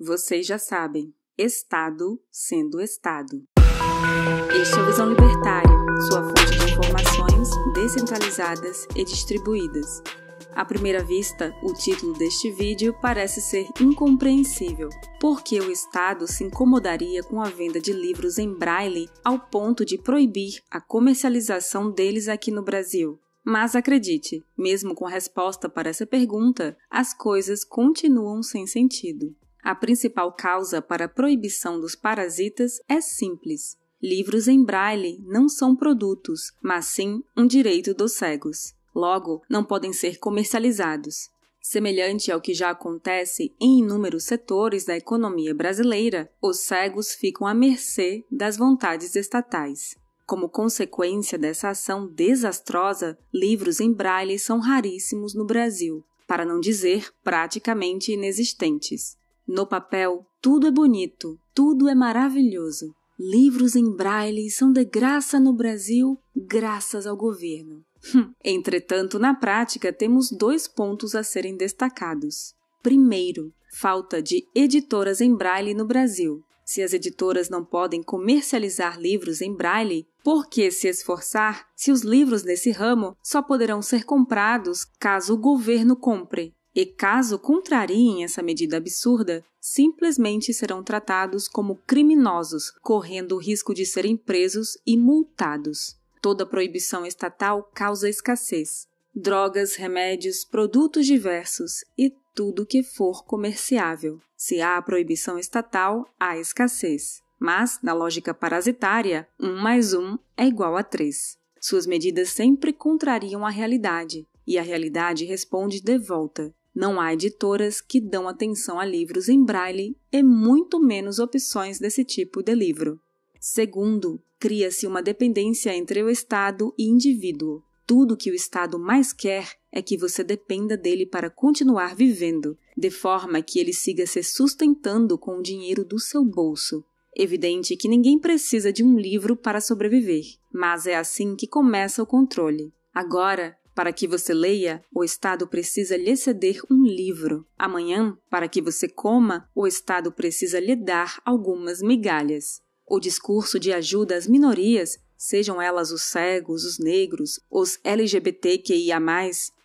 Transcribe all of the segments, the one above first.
Vocês já sabem, Estado sendo Estado. Este é o Visão Libertária, sua fonte de informações descentralizadas e distribuídas. À primeira vista, o título deste vídeo parece ser incompreensível. Por que o Estado se incomodaria com a venda de livros em braille ao ponto de proibir a comercialização deles aqui no Brasil? Mas acredite, mesmo com a resposta para essa pergunta, as coisas continuam sem sentido. A principal causa para a proibição dos parasitas é simples. Livros em braille não são produtos, mas sim um direito dos cegos. Logo, não podem ser comercializados. Semelhante ao que já acontece em inúmeros setores da economia brasileira, os cegos ficam à mercê das vontades estatais. Como consequência dessa ação desastrosa, livros em braille são raríssimos no Brasil, para não dizer praticamente inexistentes. No papel, tudo é bonito, tudo é maravilhoso. Livros em braille são de graça no Brasil, graças ao governo. Entretanto, na prática, temos 2 pontos a serem destacados. Primeiro, falta de editoras em braille no Brasil. Se as editoras não podem comercializar livros em braille, por que se esforçar se os livros nesse ramo só poderão ser comprados caso o governo compre? E caso contrariem essa medida absurda, simplesmente serão tratados como criminosos, correndo o risco de serem presos e multados. Toda proibição estatal causa escassez. Drogas, remédios, produtos diversos e tudo que for comerciável. Se há proibição estatal, há escassez. Mas, na lógica parasitária, 1 mais 1 é igual a 3. Suas medidas sempre contrariam a realidade, e a realidade responde de volta. Não há editoras que dão atenção a livros em braille e muito menos opções desse tipo de livro. Segundo, cria-se uma dependência entre o Estado e indivíduo. Tudo que o Estado mais quer é que você dependa dele para continuar vivendo, de forma que ele siga se sustentando com o dinheiro do seu bolso. Evidente que ninguém precisa de um livro para sobreviver, mas é assim que começa o controle. Agora, para que você leia, o Estado precisa lhe ceder um livro. Amanhã, para que você coma, o Estado precisa lhe dar algumas migalhas. O discurso de ajuda às minorias, sejam elas os cegos, os negros, os LGBTQIA+,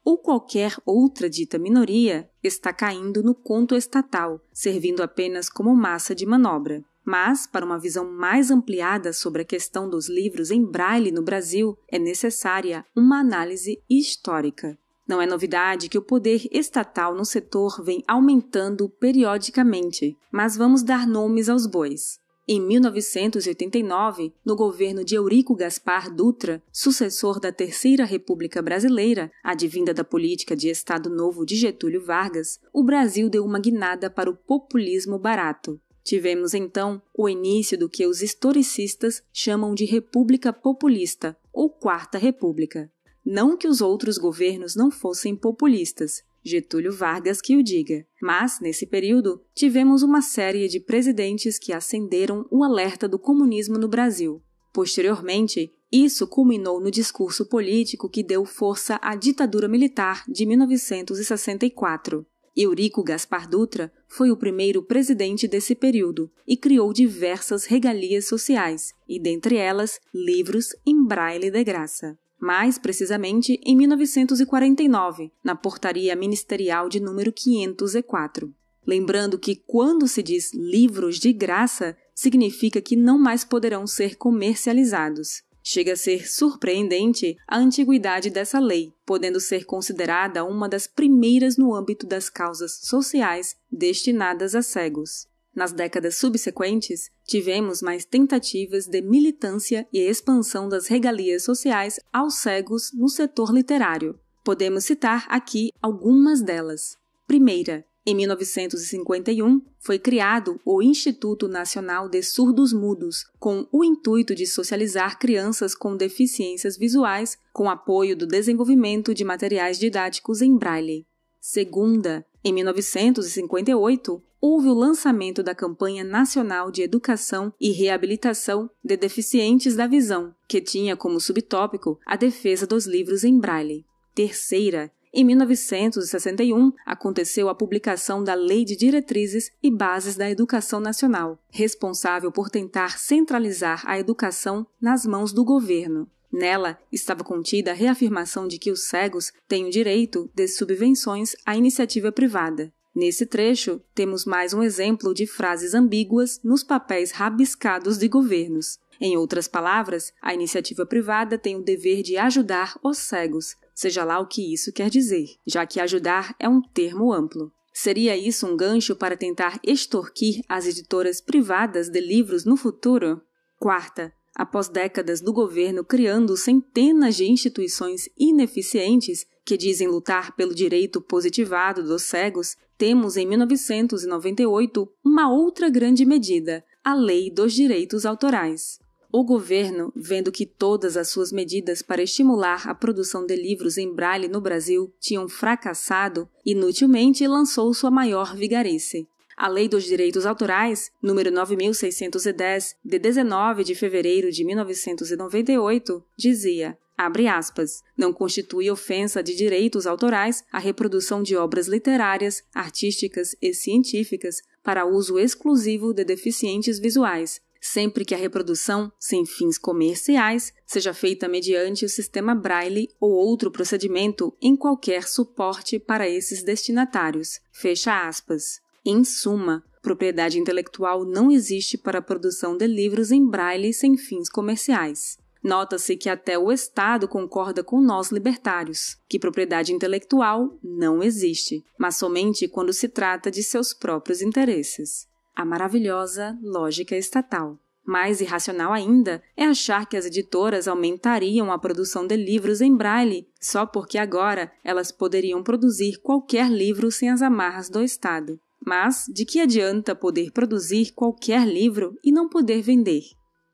ou qualquer outra dita minoria, está caindo no conto estatal, servindo apenas como massa de manobra. Mas, para uma visão mais ampliada sobre a questão dos livros em braille no Brasil, é necessária uma análise histórica. Não é novidade que o poder estatal no setor vem aumentando periodicamente, mas vamos dar nomes aos bois. Em 1989, no governo de Eurico Gaspar Dutra, sucessor da Terceira República Brasileira, advinda da política de Estado Novo de Getúlio Vargas, o Brasil deu uma guinada para o populismo barato. Tivemos, então, o início do que os historicistas chamam de República Populista, ou Quarta República. Não que os outros governos não fossem populistas, Getúlio Vargas que o diga. Mas, nesse período, tivemos uma série de presidentes que acenderam o alerta do comunismo no Brasil. Posteriormente, isso culminou no discurso político que deu força à ditadura militar de 1964. Eurico Gaspar Dutra foi o primeiro presidente desse período e criou diversas regalias sociais, e dentre elas, livros em braille de graça. Mais precisamente em 1949, na Portaria Ministerial de número 504. Lembrando que quando se diz livros de graça, significa que não mais poderão ser comercializados. Chega a ser surpreendente a antiguidade dessa lei, podendo ser considerada uma das primeiras no âmbito das causas sociais destinadas a cegos. Nas décadas subsequentes, tivemos mais tentativas de militância e expansão das regalias sociais aos cegos no setor literário. Podemos citar aqui algumas delas. Primeira, em 1951, foi criado o Instituto Nacional de Surdos Mudos, com o intuito de socializar crianças com deficiências visuais, com apoio do desenvolvimento de materiais didáticos em braille. Segunda, em 1958, houve o lançamento da Campanha Nacional de Educação e Reabilitação de Deficientes da Visão, que tinha como subtópico a defesa dos livros em braille. Terceira, Em 1961, aconteceu a publicação da Lei de Diretrizes e Bases da Educação Nacional, responsável por tentar centralizar a educação nas mãos do governo. Nela, estava contida a reafirmação de que os cegos têm o direito de subvenções à iniciativa privada. Nesse trecho, temos mais um exemplo de frases ambíguas nos papéis rabiscados de governos. Em outras palavras, a iniciativa privada tem o dever de ajudar os cegos, seja lá o que isso quer dizer, já que ajudar é um termo amplo. Seria isso um gancho para tentar extorquir as editoras privadas de livros no futuro? Quarta, após décadas do governo criando centenas de instituições ineficientes que dizem lutar pelo direito positivado dos cegos, temos em 1998 uma outra grande medida, a Lei dos Direitos Autorais. O governo, vendo que todas as suas medidas para estimular a produção de livros em braille no Brasil tinham fracassado, inutilmente lançou sua maior vigarice. A Lei dos Direitos Autorais, número 9.610, de 19 de fevereiro de 1998, dizia, abre aspas, não constitui ofensa de direitos autorais a reprodução de obras literárias, artísticas e científicas para uso exclusivo de deficientes visuais, sempre que a reprodução, sem fins comerciais, seja feita mediante o sistema Braille ou outro procedimento em qualquer suporte para esses destinatários. Fecha aspas. Em suma, propriedade intelectual não existe para a produção de livros em Braille sem fins comerciais. Nota-se que até o Estado concorda com nós libertários, que propriedade intelectual não existe, mas somente quando se trata de seus próprios interesses. A maravilhosa lógica estatal. Mais irracional ainda é achar que as editoras aumentariam a produção de livros em braille só porque agora elas poderiam produzir qualquer livro sem as amarras do Estado. Mas de que adianta poder produzir qualquer livro e não poder vender?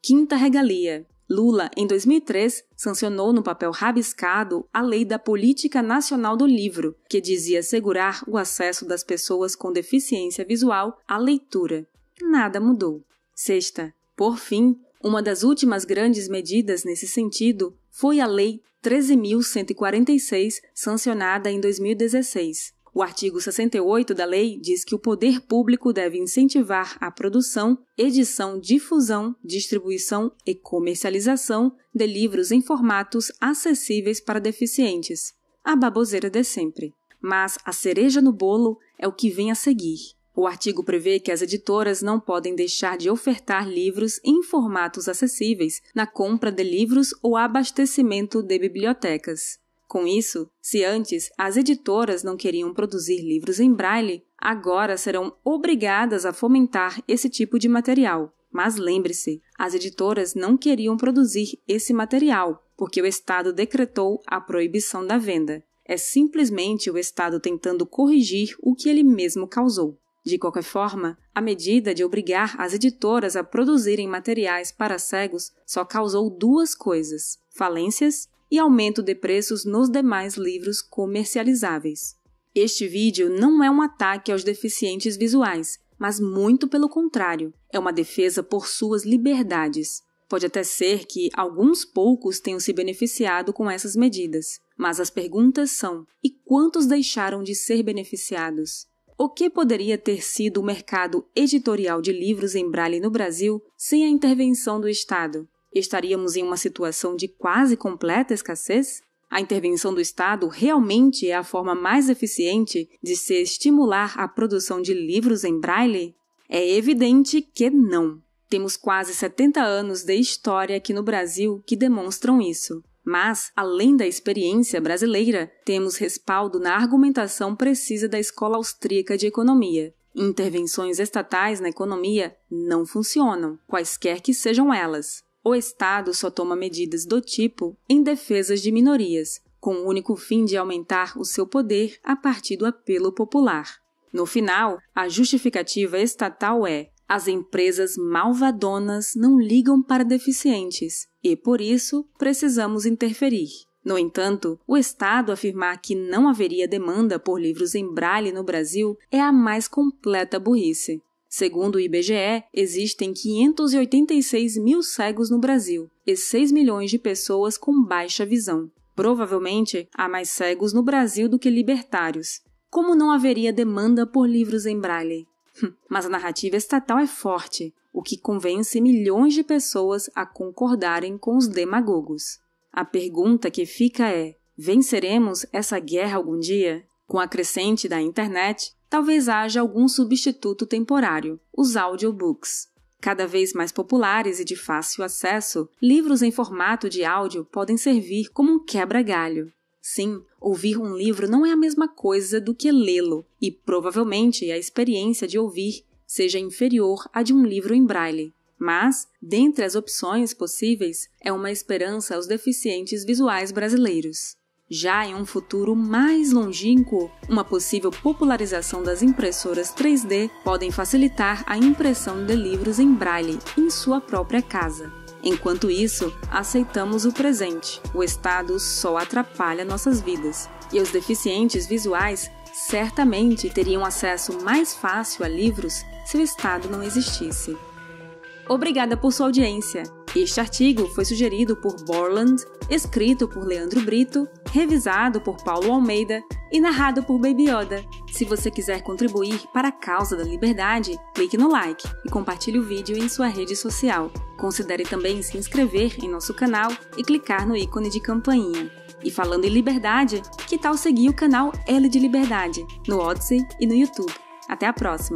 Quinta regalia. Lula, em 2003, sancionou no papel rabiscado a Lei da Política Nacional do Livro, que dizia assegurar o acesso das pessoas com deficiência visual à leitura. Nada mudou. Sexta, por fim, uma das últimas grandes medidas nesse sentido foi a Lei 13.146, sancionada em 2016. O artigo 68 da lei diz que o poder público deve incentivar a produção, edição, difusão, distribuição e comercialização de livros em formatos acessíveis para deficientes. A baboseira de sempre. Mas a cereja no bolo é o que vem a seguir. O artigo prevê que as editoras não podem deixar de ofertar livros em formatos acessíveis na compra de livros ou abastecimento de bibliotecas. Com isso, se antes as editoras não queriam produzir livros em braille, agora serão obrigadas a fomentar esse tipo de material. Mas lembre-se, as editoras não queriam produzir esse material, porque o Estado decretou a proibição da venda. É simplesmente o Estado tentando corrigir o que ele mesmo causou. De qualquer forma, a medida de obrigar as editoras a produzirem materiais para cegos só causou duas coisas: falências e aumento de preços nos demais livros comercializáveis. Este vídeo não é um ataque aos deficientes visuais, mas muito pelo contrário, é uma defesa por suas liberdades. Pode até ser que alguns poucos tenham se beneficiado com essas medidas, mas as perguntas são: e quantos deixaram de ser beneficiados? O que poderia ter sido o mercado editorial de livros em braille no Brasil sem a intervenção do Estado? Estaríamos em uma situação de quase completa escassez? A intervenção do Estado realmente é a forma mais eficiente de se estimular a produção de livros em braille? É evidente que não. Temos quase 70 anos de história aqui no Brasil que demonstram isso. Mas, além da experiência brasileira, temos respaldo na argumentação precisa da Escola Austríaca de Economia. Intervenções estatais na economia não funcionam, quaisquer que sejam elas. O Estado só toma medidas do tipo em defesa de minorias, com o único fim de aumentar o seu poder a partir do apelo popular. No final, a justificativa estatal é: as empresas malvadonas não ligam para deficientes e, por isso, precisamos interferir. No entanto, o Estado afirmar que não haveria demanda por livros em braille no Brasil é a mais completa burrice. Segundo o IBGE, existem 586 mil cegos no Brasil e 6 milhões de pessoas com baixa visão. Provavelmente há mais cegos no Brasil do que libertários. Como não haveria demanda por livros em braille? Mas a narrativa estatal é forte, o que convence milhões de pessoas a concordarem com os demagogos. A pergunta que fica é: venceremos essa guerra algum dia? Com a crescente da internet, talvez haja algum substituto temporário, os audiobooks. Cada vez mais populares e de fácil acesso, livros em formato de áudio podem servir como um quebra-galho. Sim, ouvir um livro não é a mesma coisa do que lê-lo, e provavelmente a experiência de ouvir seja inferior à de um livro em braille. Mas, dentre as opções possíveis, é uma esperança aos deficientes visuais brasileiros. Já em um futuro mais longínquo, uma possível popularização das impressoras 3D podem facilitar a impressão de livros em braille em sua própria casa. Enquanto isso, aceitamos o presente. O Estado só atrapalha nossas vidas. E os deficientes visuais certamente teriam acesso mais fácil a livros se o Estado não existisse. Obrigada por sua audiência. Este artigo foi sugerido por Borland, escrito por Leandro Brito, revisado por Paulo Almeida e narrado por Baby Yoda. Se você quiser contribuir para a causa da liberdade, clique no like e compartilhe o vídeo em sua rede social. Considere também se inscrever em nosso canal e clicar no ícone de campainha. E falando em liberdade, que tal seguir o canal L de Liberdade no Odysee e no YouTube? Até a próxima!